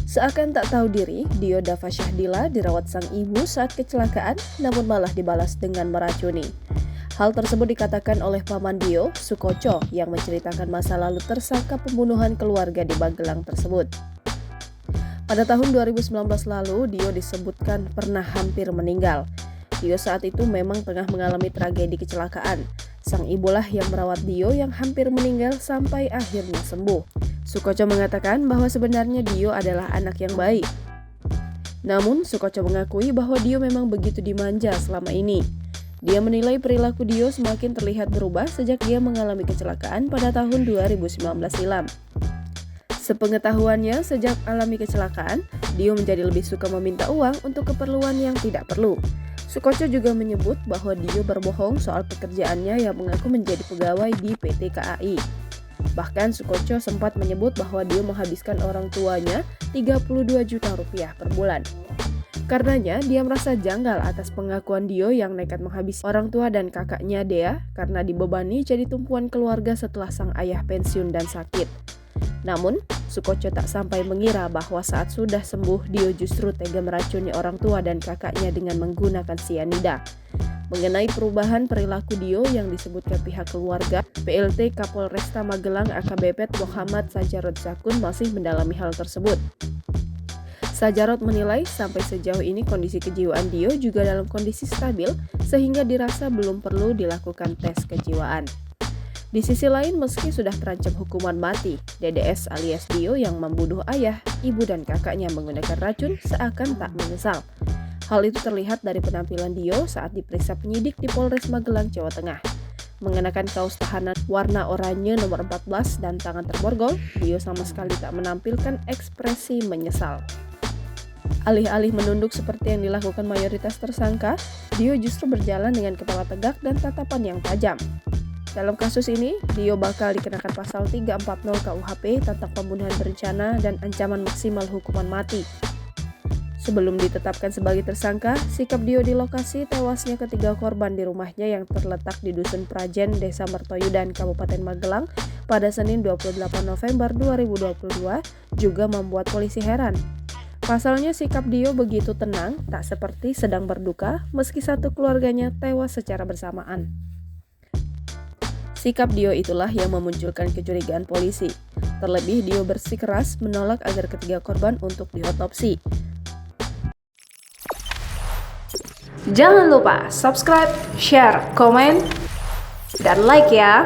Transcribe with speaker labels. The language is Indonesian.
Speaker 1: Seakan tak tahu diri, Dio Dava Syahdila dirawat sang ibu saat kecelakaan namun malah dibalas dengan meracuni. Hal tersebut dikatakan oleh paman Dio, Sukoco, yang menceritakan masa lalu tersangka pembunuhan keluarga di Magelang tersebut. Pada tahun 2019 lalu, Dio disebutkan pernah hampir meninggal. Dio saat itu memang tengah mengalami tragedi kecelakaan. Sang ibulah yang merawat Dio yang hampir meninggal sampai akhirnya sembuh. Sukoco mengatakan bahwa sebenarnya Dio adalah anak yang baik. Namun, Sukoco mengakui bahwa Dio memang begitu dimanja selama ini. Dia menilai perilaku Dio semakin terlihat berubah sejak dia mengalami kecelakaan pada tahun 2019 silam. Sepengetahuannya, sejak alami kecelakaan, Dio menjadi lebih suka meminta uang untuk keperluan yang tidak perlu. Sukoco juga menyebut bahwa Dio berbohong soal pekerjaannya yang mengaku menjadi pegawai di PT KAI. Bahkan Sukoco sempat menyebut bahwa Dio menghabiskan orang tuanya 32 juta rupiah per bulan. Karenanya, dia merasa janggal atas pengakuan Dio yang nekat menghabisi orang tua dan kakaknya Dea karena dibebani jadi tumpuan keluarga setelah sang ayah pensiun dan sakit. Namun, Sukoco tak sampai mengira bahwa saat sudah sembuh, Dio justru tega meracuni orang tua dan kakaknya dengan menggunakan sianida. Mengenai perubahan perilaku Dio yang disebutkan pihak keluarga, PLT Kapolresta Magelang AKBP Muhammad Sajarot Zakun masih mendalami hal tersebut. Sajarot menilai sampai sejauh ini kondisi kejiwaan Dio juga dalam kondisi stabil sehingga dirasa belum perlu dilakukan tes kejiwaan. Di sisi lain, meski sudah terancam hukuman mati, DDS alias Dio yang membunuh ayah, ibu dan kakaknya menggunakan racun seakan tak menyesal. Hal itu terlihat dari penampilan Dio saat diperiksa penyidik di Polres Magelang, Jawa Tengah. Mengenakan kaos tahanan warna oranye nomor 14 dan tangan terborgol, Dio sama sekali tak menampilkan ekspresi menyesal. Alih-alih menunduk seperti yang dilakukan mayoritas tersangka, Dio justru berjalan dengan kepala tegak dan tatapan yang tajam. Dalam kasus ini, Dio bakal dikenakan pasal 340 KUHP tentang pembunuhan berencana dan ancaman maksimal hukuman mati. Sebelum ditetapkan sebagai tersangka, sikap Dio di lokasi tewasnya ketiga korban di rumahnya yang terletak di Dusun Prajen, Desa Mertoyudan, Kabupaten Magelang pada Senin 28 November 2022 juga membuat polisi heran. Pasalnya sikap Dio begitu tenang, tak seperti sedang berduka meski satu keluarganya tewas secara bersamaan. Sikap Dio itulah yang memunculkan kecurigaan polisi. Terlebih, Dio bersikeras menolak agar ketiga korban untuk diotopsi.
Speaker 2: Jangan lupa subscribe, share, komen, dan like ya!